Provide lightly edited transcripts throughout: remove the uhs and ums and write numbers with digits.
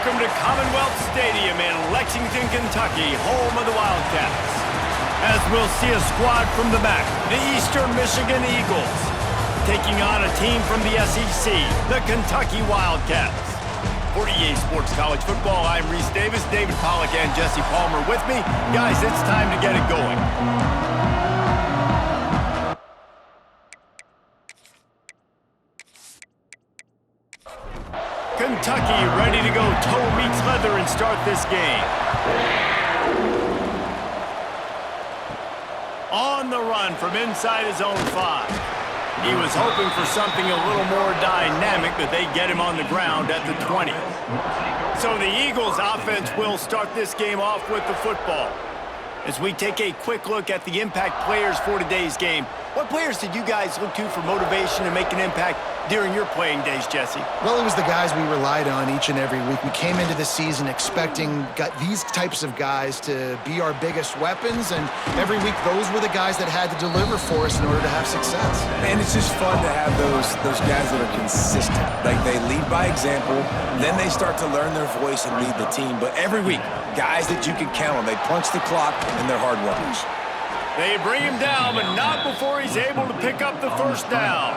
Welcome to Commonwealth Stadium in Lexington, Kentucky, home of the Wildcats. As we'll see a squad from the back, the Eastern Michigan Eagles, taking on a team from the SEC, the Kentucky Wildcats. For EA Sports College Football, I'm Reese Davis, David Pollack, and Jesse Palmer with me. Guys, it's time to get it going. Kentucky ready to go toe meets leather and start this game. On the run from inside his own 5. He was hoping for something a little more dynamic, but they get him on the ground at the 20. So the Eagles offense will start this game off with the football. As we take a quick look at the impact players for today's game, what players did you guys look to for motivation to make an impact during your playing days, Jesse? Well, it was the guys we relied on each and every week. We came into the season expecting these types of guys to be our biggest weapons, and every week those were the guys that had to deliver for us in order to have success. And it's just fun to have those guys that are consistent. Like, they lead by example, then they start to learn their voice and lead the team. But every week, guys that you can count on. They punch the clock, and they're hard workers. They bring him down, but not before he's able to pick up the first down.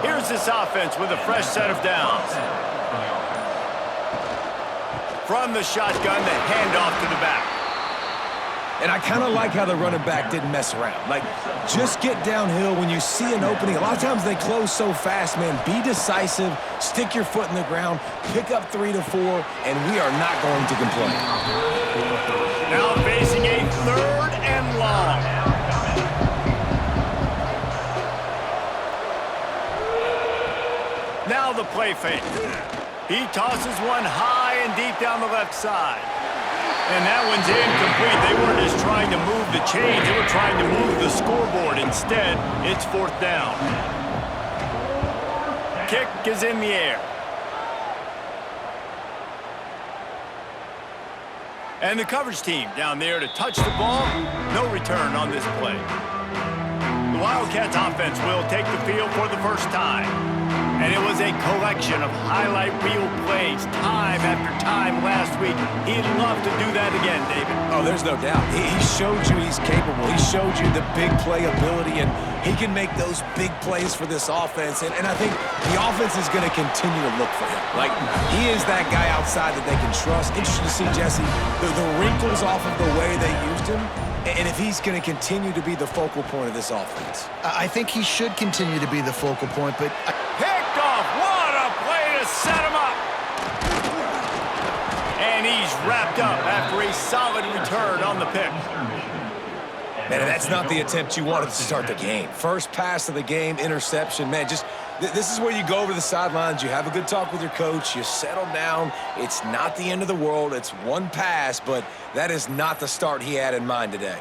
Here's this offense with a fresh set of downs. From the shotgun, the handoff to the back. And I kind of like how the running back didn't mess around. Like, just get downhill when you see an opening. A lot of times they close so fast, man. Be decisive, stick your foot in the ground, pick up 3 to 4, and we are not going to complain. Now facing a 3rd and long. Now the play fake. He tosses one high and deep down the left side. And that one's incomplete. They weren't just trying to move the chains. They were trying to move the scoreboard. Instead, it's 4th down. Kick is in the air. And the coverage team down there to touch the ball. No return on this play. The Wildcats offense will take the field for the first time. And it was a collection of highlight reel plays time after time last week. He'd love to do that again, David. Oh, there's no doubt. He showed you he's capable. He showed you the big play ability, and he can make those big plays for this offense. And I think the offense is going to continue to look for him. Like, he is that guy outside that they can trust. Interesting to see, Jesse, the wrinkles off of the way they used him. And if he's going to continue to be the focal point of this offense. I think he should continue to be the focal point, but... Picked off! What a play to set him up! And he's wrapped up after a solid return on the pick. Man, that's not the attempt you wanted to start the game. First pass of the game, interception. Man, just this is where you go over the sidelines. You have a good talk with your coach. You settle down. It's not the end of the world. It's one pass, but that is not the start he had in mind today.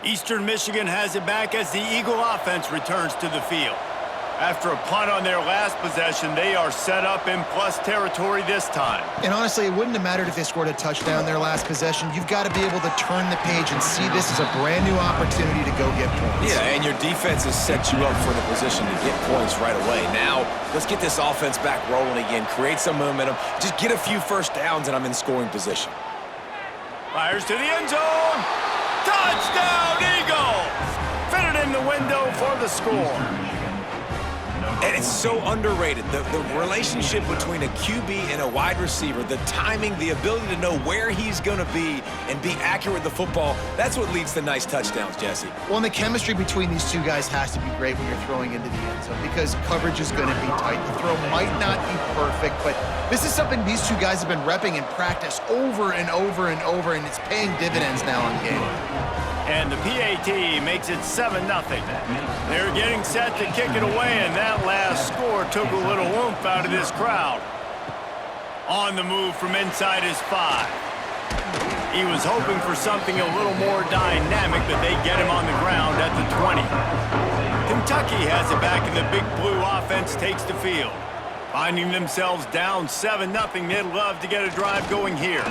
Eastern Michigan has it back as the Eagle offense returns to the field. After a punt on their last possession, they are set up in plus territory this time. And honestly, it wouldn't have mattered if they scored a touchdown their last possession. You've got to be able to turn the page and see this as a brand new opportunity to go get points. Yeah, and your defense has set you up for the position to get points right away. Now, let's get this offense back rolling again, create some momentum, just get a few first downs, and I'm in scoring position. Fires to the end zone. Touchdown, Eagles! Fitted in the window for the score. And it's so underrated. The relationship between a QB and a wide receiver, the timing, the ability to know where he's going to be and be accurate with the football, that's what leads to nice touchdowns, Jesse. Well, and the chemistry between these two guys has to be great when you're throwing into the end zone because coverage is going to be tight. The throw might not be perfect, but this is something these two guys have been repping in practice over and over and over, and it's paying dividends now in game. And the PAT makes it 7-0. They're getting set to kick it away, and that last score took a little oomph out of this crowd. On the move from inside his 5. He was hoping for something a little more dynamic, but they get him on the ground at the 20. Kentucky has it back, and the Big Blue offense takes the field. Finding themselves down 7-0, they'd love to get a drive going here.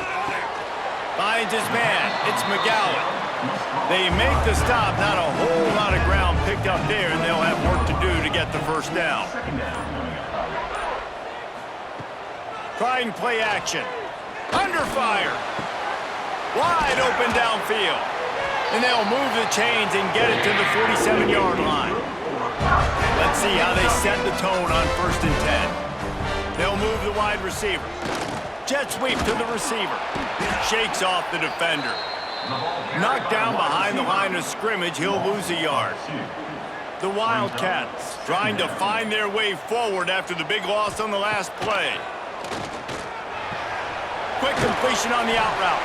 Finds his man. It's McGowan. They make the stop. Not a whole lot of ground picked picked up there, and they'll have work to do to get the first down. Trying play action. Under fire. Wide open downfield. And they'll move the chains and get it to the 47-yard line. Let's see how they set the tone on 1st and 10. They'll move the wide receiver. Jet sweep to the receiver. Shakes off the defender. Knocked down behind the line of scrimmage, he'll lose a yard. The Wildcats trying to find their way forward after the big loss on the last play. Quick completion on the out route.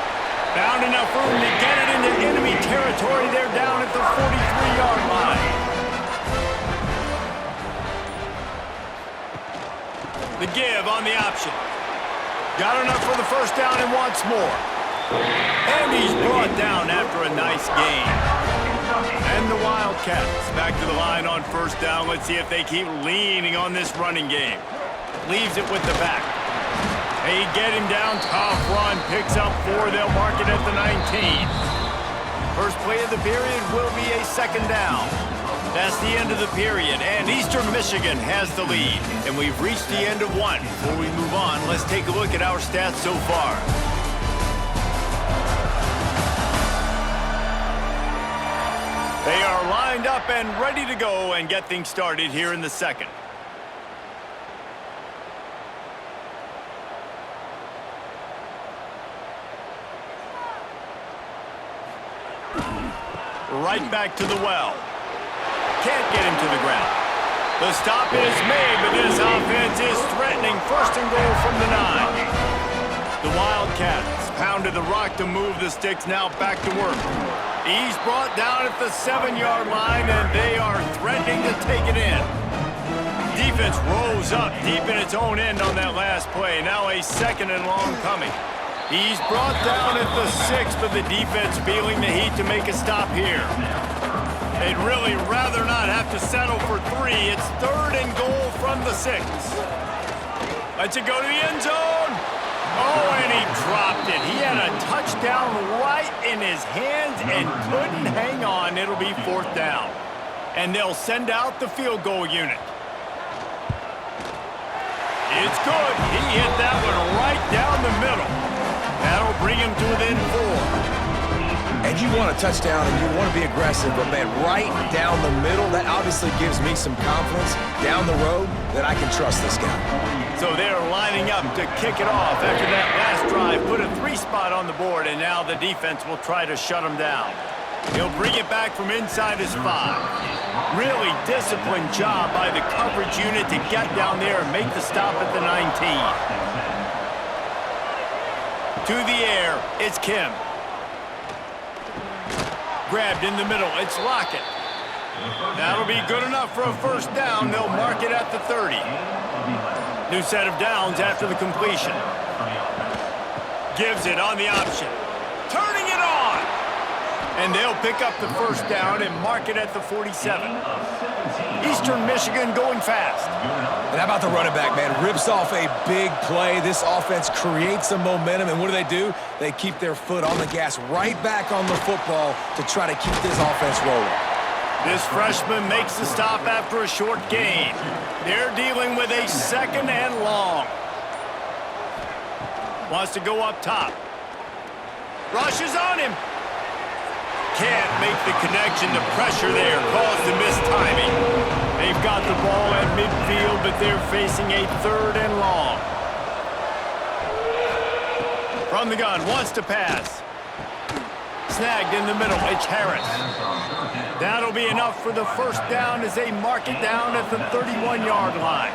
Found enough room to get it into enemy territory. They're down at the 43-yard line. The give on the option. Got enough for the first down and wants more. And he's brought down after a nice gain. And the Wildcats back to the line on 1st down. Let's see if they keep leaning on this running game. Leaves it with the back. They get him down, tough run, picks up 4, they'll mark it at the 19. First play of the period will be a 2nd down. That's the end of the period, and Eastern Michigan has the lead. And we've reached the end of one. Before we move on, let's take a look at our stats so far. They are lined up and ready to go and get things started here in the second. Right back to the well. Can't get him to the ground. The stop is made, but this offense is threatening. 1st and goal from the 9. The Wildcats pounded the rock to move the sticks, now back to work. He's brought down at the 7-yard line, and they are threatening to take it in. Defense rose up deep in its own end on that last play. Now a 2nd and long coming. He's brought down at the 6, but the defense feeling the heat to make a stop here. They'd really rather not have to settle for 3. It's 3rd and goal from the 6. Lets it go to the end zone. Oh, and he dropped it. He had a touchdown right in his hands and couldn't hang on. It'll be 4th down. And they'll send out the field goal unit. It's good. He hit that one right down the middle. That'll bring him to within 4. And you want a touchdown and you want to be aggressive, but man, right down the middle, that obviously gives me some confidence down the road that I can trust this guy. So they're lining up to kick it off after that last drive. Put a 3 spot on the board, and now the defense will try to shut him down. He'll bring it back from inside his 5. Really disciplined job by the coverage unit to get down there and make the stop at the 19. To the air, it's Kim. Grabbed in the middle, it's Lockett. That'll be good enough for a first down. They'll mark it at the 30. New set of downs after the completion. Gives it on the option. Turning it on! And they'll pick up the first down and mark it at the 47. Eastern Michigan going fast. And how about the running back, man? Rips off a big play. This offense creates some momentum, and what do? They keep their foot on the gas right back on the football to try to keep this offense rolling. This freshman makes the stop after a short gain. They're dealing with a 2nd and long. Wants to go up top. Rushes on him. Can't make the connection. The pressure there caused the missed timing. They've got the ball at midfield, but they're facing a 3rd and long. From the gun, wants to pass. Snagged in the middle, it's Harris. That'll be enough for the first down as they mark it down at the 31-yard line.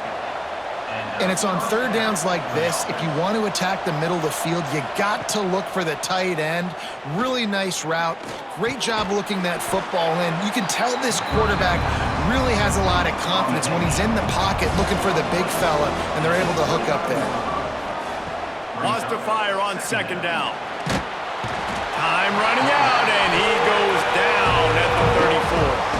And it's on 3rd downs like this. If you want to attack the middle of the field, you got to look for the tight end. Really nice route. Great job looking that football in. You can tell this quarterback really has a lot of confidence when he's in the pocket looking for the big fella, and they're able to hook up there. Wants to fire on 2nd down. Time running out, and he goes down at the 34.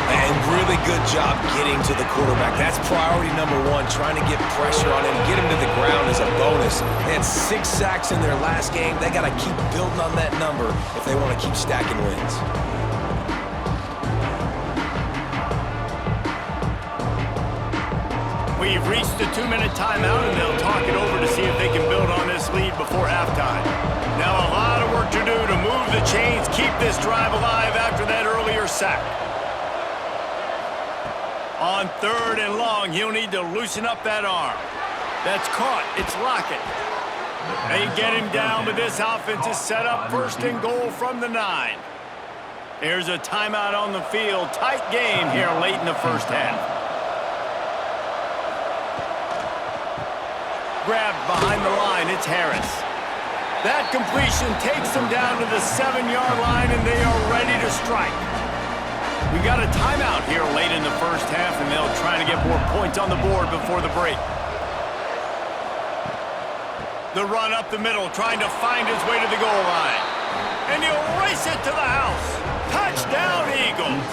And really good job getting to the quarterback. That's priority number 1, trying to get pressure on him, get him to the ground as a bonus. They had 6 sacks in their last game. They got to keep building on that number if they want to keep stacking wins. We've reached the 2-minute timeout, and they'll talk it over to see if they can build on this lead before halftime. Now a lot of work to do to move the chains, keep this drive alive after that earlier sack. On 3rd and long, he'll need to loosen up that arm. That's caught. It's Lockett. They get him down, but this offense is set up 1st and goal from the 9. There's a timeout on the field. Tight game here late in the first half. Grabbed behind the line, it's Harris. That completion takes them down to the 7-yard line, and they are ready to strike. We got a timeout here late in the first half, and they'll try to get more points on the board before the break. The run up the middle, trying to find his way to the goal line. And he'll race it to the house. Touchdown, Eagles.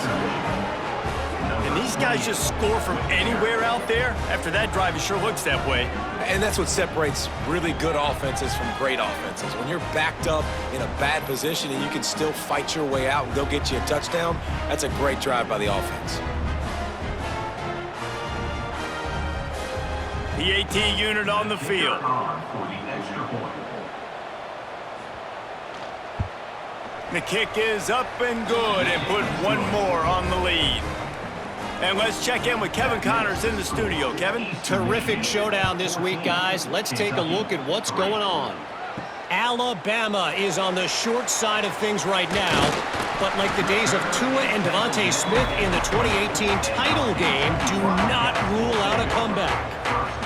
And these guys just score from anywhere out there? After that drive, it sure looks that way. And that's what separates really good offenses from great offenses. When you're backed up in a bad position and you can still fight your way out and go get you a touchdown, that's a great drive by the offense. PAT unit on the field. The kick is up and good, and put one more on the lead. And let's check in with Kevin Connors in the studio. Kevin? Terrific showdown this week, guys. Let's take a look at what's going on. Alabama is on the short side of things right now, but like the days of Tua and Devontae Smith in the 2018 title game, do not rule out a comeback.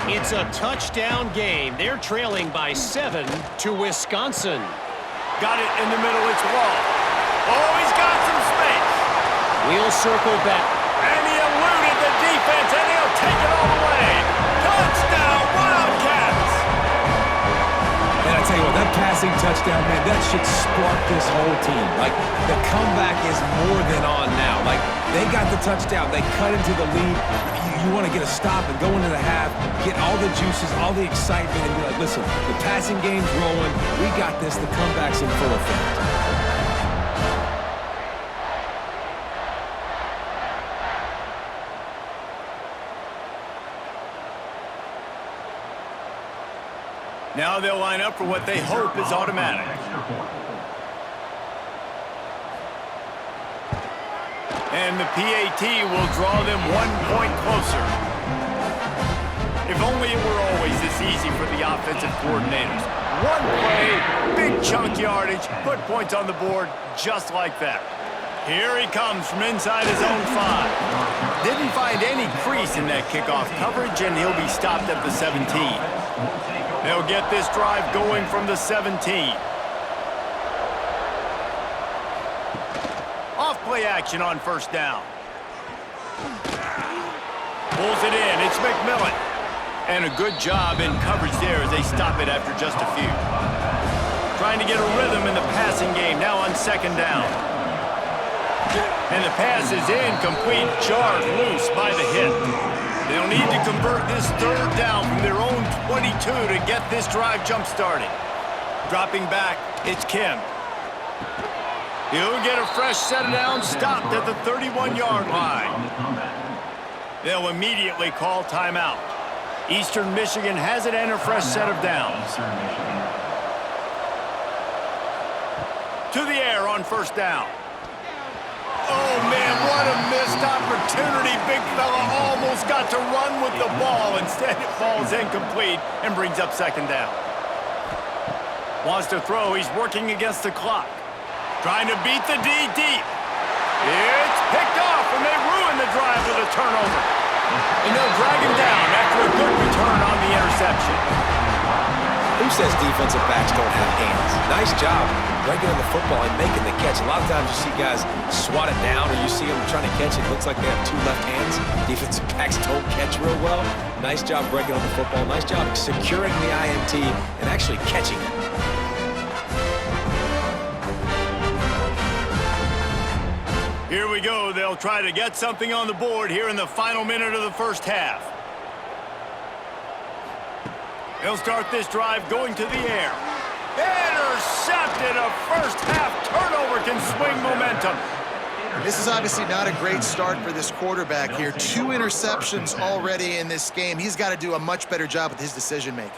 It's a touchdown game. They're trailing by 7 to Wisconsin. Got it in the middle, it's Wall. Oh, he's got some space. We'll circle back. And he eluded the defense, and he'll take it all the way. Touchdown, Wildcats! And I tell you what, that passing touchdown, man, that should spark this whole team. Like, the comeback is more than on now. Like, they got the touchdown. They cut into the lead. You want to get a stop and go into the half, get all the juices, all the excitement, and be like, listen, the passing game's rolling. We got this. The comeback's in full effect. Now they'll line up for what they hope is automatic. And the PAT will draw them 1 point closer. If only it were always this easy for the offensive coordinators. One play, big chunk yardage, put points on the board just like that. Here he comes from inside his own 5. Didn't find any crease in that kickoff coverage, and he'll be stopped at the 17. They'll get this drive going from the 17. Off-play action on 1st down. Pulls it in. It's McMillan. And a good job in coverage there as they stop it after just a few. Trying to get a rhythm in the passing game now on 2nd down. And the pass is incomplete, jarred loose by the hit. They'll need to convert this 3rd down from their own 22 to get this drive jump-started. Dropping back, it's Kim. He'll get a fresh set of downs stopped at the 31-yard line. They'll immediately call timeout. Eastern Michigan has it and a fresh set of downs. To the air on 1st down. Oh, man, what a missed opportunity. Big fella almost got to run with the ball. Instead, it falls incomplete and brings up 2nd down. Wants to throw. He's working against the clock. Trying to beat the D deep. It's picked off, and they ruin the drive with a turnover. And they'll drag him down after a good return on the interception. Who says defensive backs don't have hands? Nice job breaking on the football and making the catch. A lot of times you see guys swat it down, or you see them trying to catch it. It looks like they have 2 left hands. Defensive backs don't catch real well. Nice job breaking on the football. Nice job securing the INT and actually catching it. Here we go. They'll try to get something on the board here in the final minute of the first half. They'll start this drive going to the air. Intercepted. A first half turnover can swing momentum. This is obviously not a great start for this quarterback here. 2 interceptions already in this game. He's got to do a much better job with his decision-making.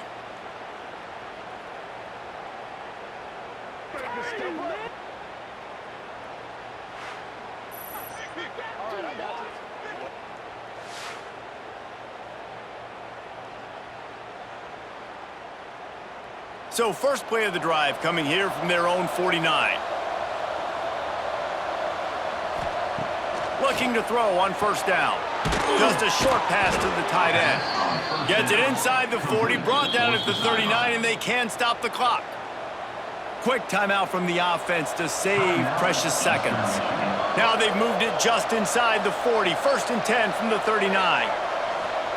So first play of the drive coming here from their own 49. Looking to throw on first down. Just a short pass to the tight end. Gets it inside the 40, brought down at the 39, and they can stop the clock. Quick timeout from the offense to save precious seconds. Now they've moved it just inside the 40. 1st and 10 from the 39.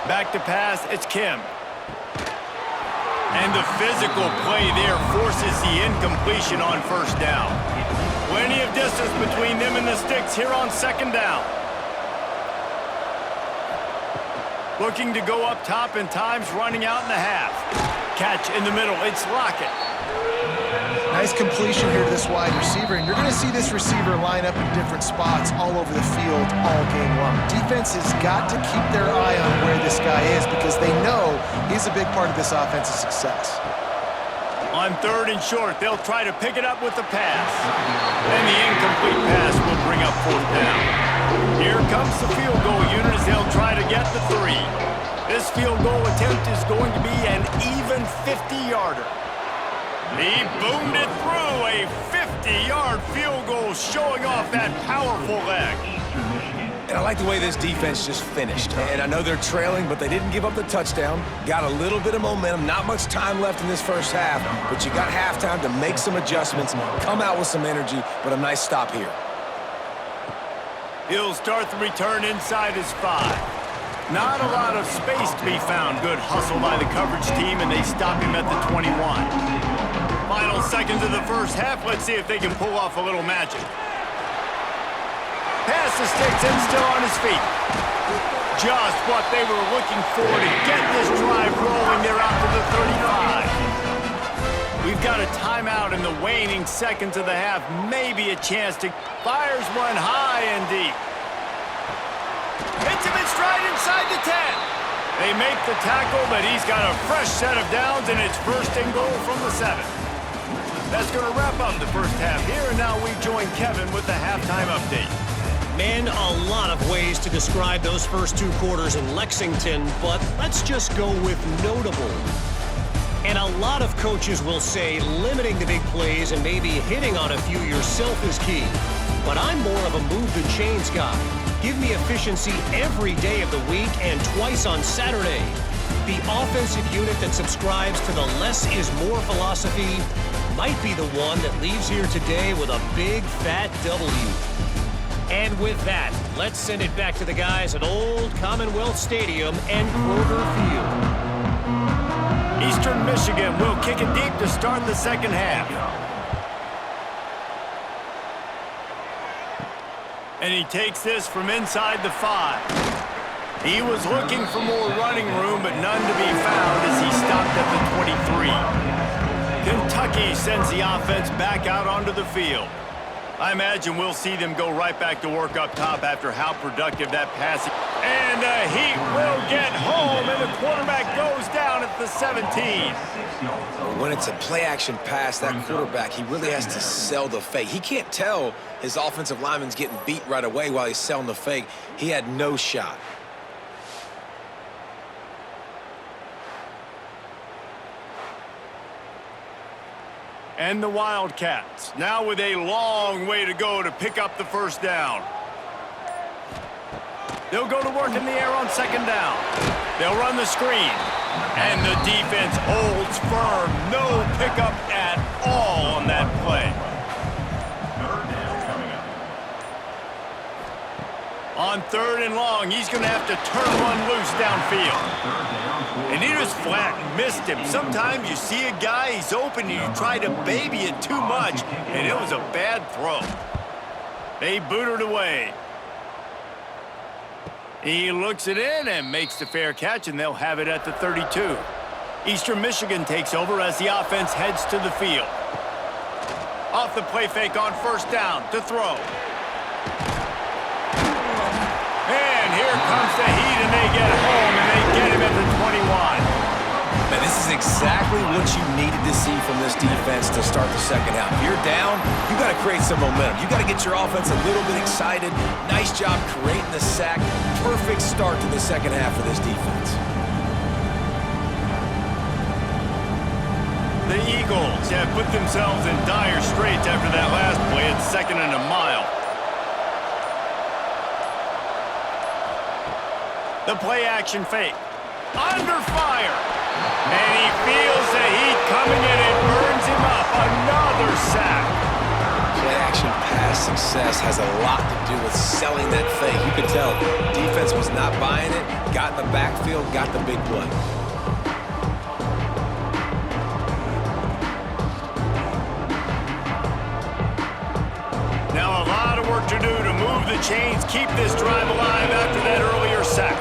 Back to pass, it's Kim. And the physical play there forces the incompletion on first down. Plenty of distance between them and the sticks here on 2nd down. Looking to go up top, and time's running out in the half. Catch in the middle, it's Lockett. Nice completion here to this wide receiver, and you're going to see this receiver line up in different spots all over the field all game long. Defense has got to keep their eye on where this guy is because they know he's a big part of this offense's success. On 3rd and short, they'll try to pick it up with the pass. And the incomplete pass will bring up 4th down. Here comes the field goal unit as they'll try to get the 3. This field goal attempt is going to be an even 50-yarder. He boomed it through, a 50-yard field goal showing off that powerful leg. And I like the way this defense just finished. And I know they're trailing, but they didn't give up the touchdown. Got a little bit of momentum. Not much time left in this first half, but you got halftime to make some adjustments, come out with some energy, but a nice stop here. He'll start the return inside his 5. Not a lot of space to be found. Good hustle by the coverage team, and they stop him at the 21. Final seconds of the first half. Let's see if they can pull off a little magic. Pass the sticks and still on his feet. Just what they were looking for to get this drive rolling. They're out to the 35. We've got a timeout in the waning seconds of the half. Maybe a chance to... Fires one high and deep. Hits him in stride inside the 10. They make the tackle, but he's got a fresh set of downs, and it's 1st and goal from the 7. That's going to wrap up the first half here, and now we join Kevin with the halftime update. Man, a lot of ways to describe those first 2 quarters in Lexington, but let's just go with notable. And a lot of coaches will say limiting the big plays and maybe hitting on a few yourself is key. But I'm more of a move the chains guy. Give me efficiency every day of the week and twice on Saturday. The offensive unit that subscribes to the less is more philosophy might be the one that leaves here today with a big fat W. And with that, let's send it back to the guys at Old Commonwealth Stadium and Kroger Field. Eastern Michigan will kick it deep to start the second half. And he takes this from inside the 5. He was looking for more running room, but none to be found as he stopped at the 23. Kentucky sends the offense back out onto the field. I imagine we'll see them go right back to work up top after how productive that pass is. And the Heat will get home, and the quarterback goes down at the 17. When it's a play-action pass, that quarterback, he really has to sell the fake. He can't tell his offensive lineman's getting beat right away while he's selling the fake. He had no shot. And the Wildcats, now with a long way to go to pick up the first down. They'll go to work in the air on 2nd down. They'll run the screen. And the defense holds firm. No pickup at all on that play. On 3rd and long, he's going to have to turn one loose downfield. And he just flat missed him. Sometimes you see a guy, he's open, and you try to baby it too much, and it was a bad throw. They boot it away. He looks it in and makes the fair catch, and they'll have it at the 32. Eastern Michigan takes over as the offense heads to the field. Off the play fake on 1st down to throw. This is exactly what you needed to see from this defense to start the second half. If you're down, you got to create some momentum. You got to get your offense a little bit excited. Nice job creating the sack. Perfect start to the second half for this defense. The Eagles have put themselves in dire straits after that last play at 2nd and a mile. The play action fake. Under fire. And he feels the heat coming and it burns him up. Another sack. Play action pass success has a lot to do with selling that fake. You could tell defense was not buying it, got in the backfield, got the big play. Now a lot of work to do to move the chains, keep this drive alive after that earlier sack.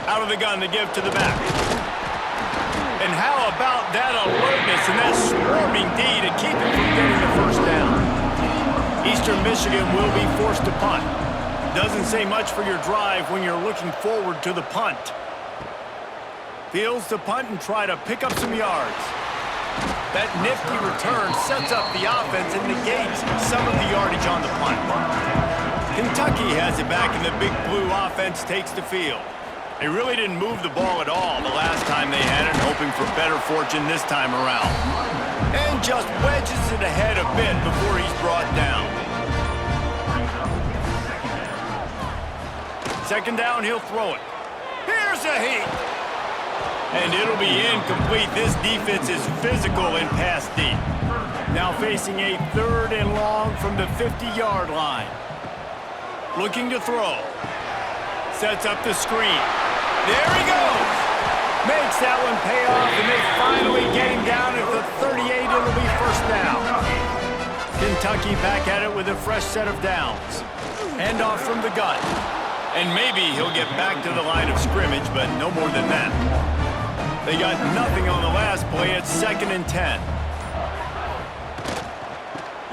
Out of the gun to give to the back. And how about that alertness and that swarming D to keep him from getting the first down? Eastern Michigan will be forced to punt. Doesn't say much for your drive when you're looking forward to the punt. Fields to punt and try to pick up some yards. That nifty return sets up the offense and negates some of the yardage on the punt. Kentucky has it back and the Big Blue offense takes the field. They really didn't move the ball at all the last time they had it, hoping for better fortune this time around. And just wedges it ahead a bit before he's brought down. Second down, he'll throw it. Here's a heat. And it'll be incomplete. This defense is physical in pass deep. Now facing a 3rd and long from the 50-yard line. Looking to throw. Sets up the screen. There he goes. Makes that one pay off, and they finally get him down at the 38. It'll be first down. Kentucky back at it with a fresh set of downs. Handoff from the gun. And maybe he'll get back to the line of scrimmage, but no more than that. They got nothing on the last play at 2nd and 10.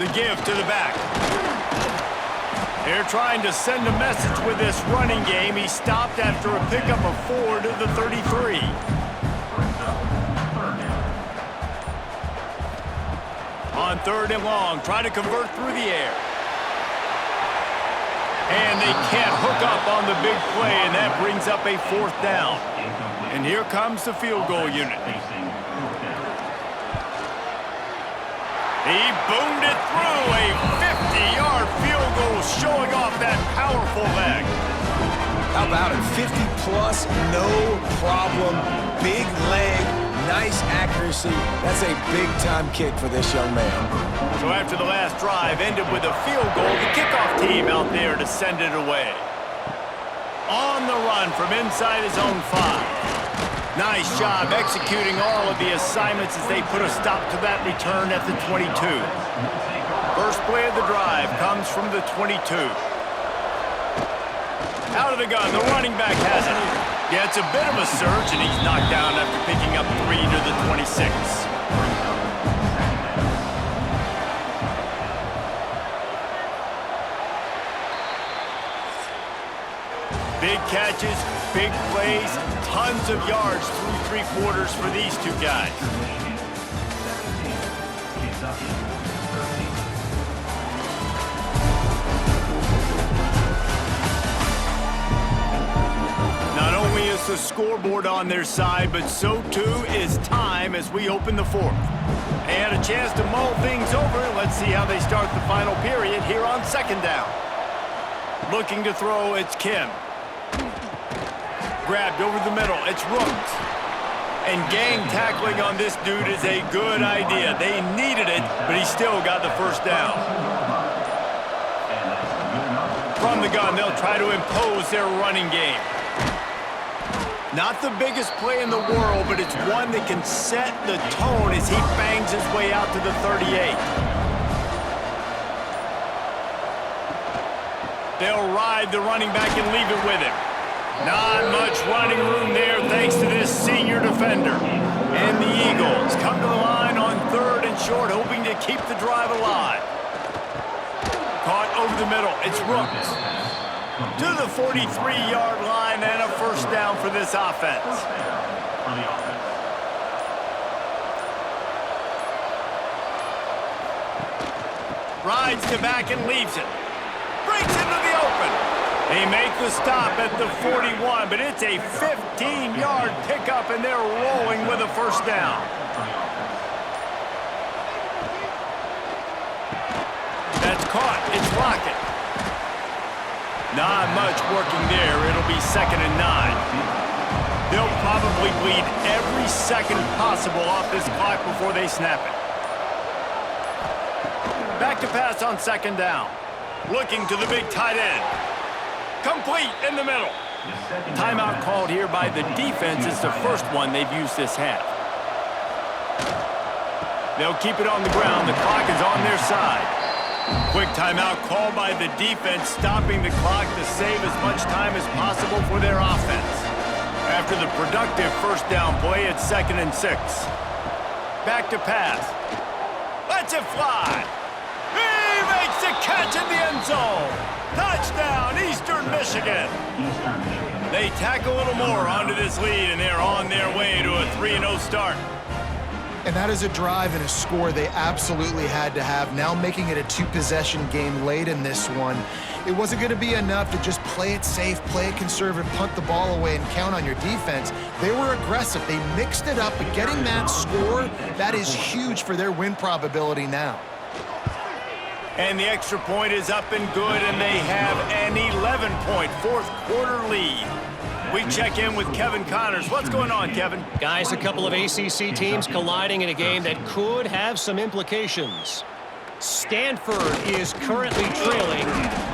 The give to the back. They're trying to send a message with this running game. He stopped after a pickup of 4 to the 33. On 3rd and long, try to convert through the air. And they can't hook up on the big play, and that brings up a 4th down. And here comes the field goal unit. He boomed it through a 50-yard field goal, showing off that powerful leg. How about it? 50-plus, no problem. Big leg, nice accuracy. That's a big-time kick for this young man. So after the last drive ended with a field goal, the kickoff team out there to send it away. On the run from inside his own 5. Nice job executing all of the assignments as they put a stop to that return at the 22. First play of the drive comes from the 22. Out of the gun, the running back has it. Yeah, it's a bit of a surge, and he's knocked down after picking up 3 to the 26. Big catches, big plays, tons of yards through 3 quarters for these two guys. Not only is the scoreboard on their side, but so too is time as we open the 4th. They had a chance to mull things over. Let's see how they start the final period here on 2nd down. Looking to throw, it's Kim. Grabbed over the middle, it's Rooks. And gang tackling on this dude is a good idea. They needed it, but he still got the first down. From the gun, they'll try to impose their running game. Not the biggest play in the world, but it's one that can set the tone as he bangs his way out to the 38. They'll ride the running back and leave it with him. Not much running room there thanks to this senior defender. And the Eagles come to the line on 3rd and short, hoping to keep the drive alive. Caught over the middle, it's Rooks. To the 43-yard line and a first down for this offense. Rides to back and leaves it. Breaks into the open. They make the stop at the 41, but it's a 15-yard pickup, and they're rolling with a first down. That's caught. It's Lockett. Not much working there. It'll be 2nd and 9. They'll probably bleed every second possible off this clock before they snap it. Back to pass on 2nd down. Looking to the big tight end. Complete in the middle. Timeout called here by the defense. It's the first one they've used this half. They'll keep it on the ground. The clock is on their side. Quick timeout called by the defense, stopping the clock to save as much time as possible for their offense. After the productive first down play, it's 2nd and 6. Back to pass. Lets it fly. He makes the catch in the end zone. Touchdown, Eastern Michigan. They tack a little more onto this lead, and they're on their way to a 3-0 start. And that is a drive and a score they absolutely had to have. Now making it a 2-possession game late in this one. It wasn't going to be enough to just play it safe, play it conservative, punt the ball away, and count on your defense. They were aggressive. They mixed it up, but getting that score, that is huge for their win probability now. And the extra point is up and good, and they have an 11-point fourth-quarter lead. We check in with Kevin Connors. What's going on, Kevin? Guys, a couple of ACC teams colliding in a game that could have some implications. Stanford is currently trailing,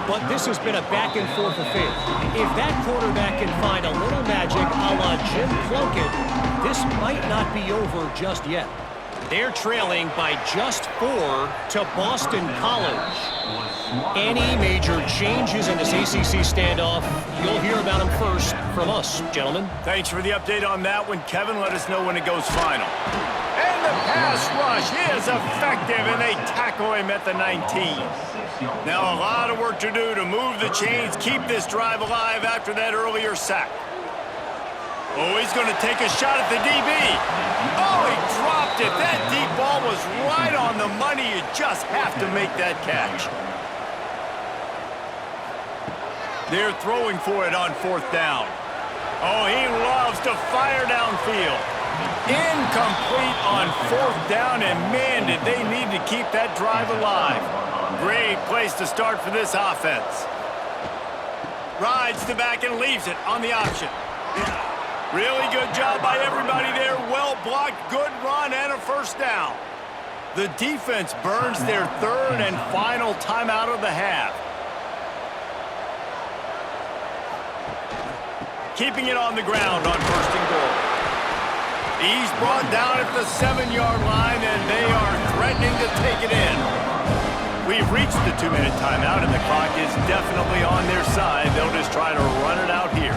but this has been a back-and-forth affair. If that quarterback can find a little magic a la Jim Plunkett, this might not be over just yet. They're trailing by just 4 to Boston College. Any major changes in this ACC standoff, you'll hear about them first from us, gentlemen. Thanks for the update on that one, Kevin. Let us know when it goes final. And the pass rush is effective, and they tackle him at the 19. Now a lot of work to do to move the chains, keep this drive alive after that earlier sack. Oh, he's going to take a shot at the DB. Oh, he dropped it. That deep ball was right on the money. You just have to make that catch. They're throwing for it on 4th down. Oh, he loves to fire downfield. Incomplete on 4th down, and man, did they need to keep that drive alive. Great place to start for this offense. Rides to back and leaves it on the option. Really good job by everybody there. Well blocked, good run, and a first down. The defense burns their 3rd and final timeout of the half. Keeping it on the ground on 1st and goal. He's brought down at the 7-yard line, and they are threatening to take it in. We've reached the 2-minute timeout, and the clock is definitely on their side. They'll just try to run it out here.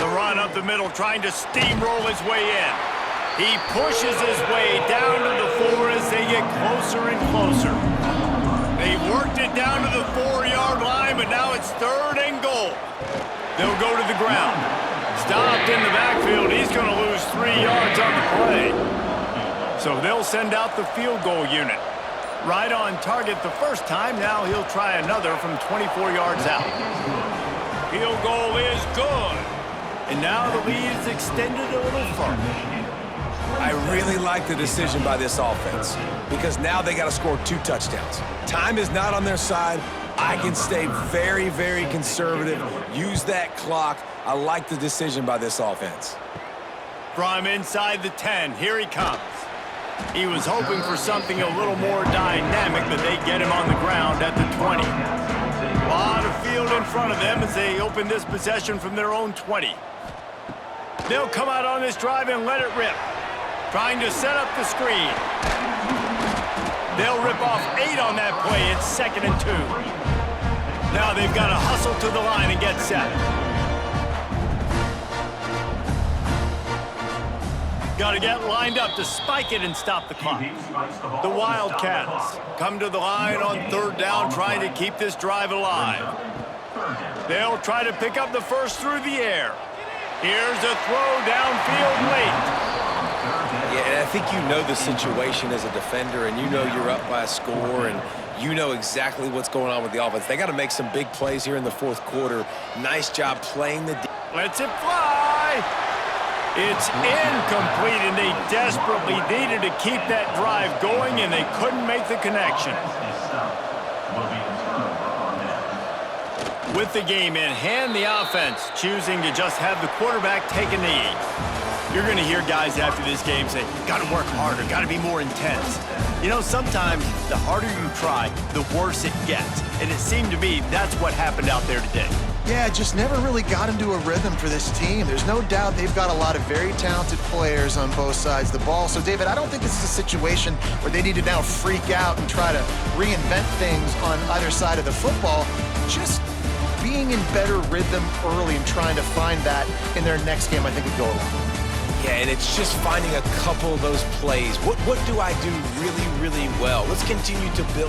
The run up the middle, trying to steamroll his way in. He pushes his way down to the 4 as they get closer and closer. They've worked it down to the 4-yard line, but now it's 3rd and goal. They'll go to the ground. Stopped in the backfield. He's going to lose 3 yards on the play. So they'll send out the field goal unit. Right on target the first time. Now he'll try another from 24 yards out. Field goal is good. And now the lead is extended a little further. I really like the decision by this offense because now they got to score 2 touchdowns. Time is not on their side. I can stay very, very conservative, use that clock. I like the decision by this offense. From inside the 10, here he comes. He was hoping for something a little more dynamic, but they get him on the ground at the 20. A lot of field in front of them as they open this possession from their own 20. They'll come out on this drive and let it rip. Trying to set up the screen. They'll rip off 8 on that play. It's 2nd and 2. Now they've got to hustle to the line and get set. Got to get lined up to spike it and stop the clock. The Wildcats come to the line on 3rd down, trying to keep this drive alive. They'll try to pick up the first through the air. Here's a throw downfield late. Yeah, and I think you know the situation as a defender, and you know you're up by a score, and you know exactly what's going on with the offense. They got to make some big plays here in the fourth quarter. Nice job playing the Lets it fly. It's incomplete, and they desperately needed to keep that drive going, and they couldn't make the connection. With the game in hand, the offense choosing to just have the quarterback take a knee. You're going to hear guys after this game say, got to work harder, got to be more intense. You know, sometimes the harder you try, the worse it gets. And it seemed to me that's what happened out there today. Yeah, just never really got into a rhythm for this team. There's no doubt they've got a lot of very talented players on both sides of the ball. So, David, I don't think this is a situation where they need to now freak out and try to reinvent things on either side of the football. Just being in better rhythm early and trying to find that in their next game, I think would go a long way. Yeah, and it's just finding a couple of those plays. What do I do really, really well? Let's continue to build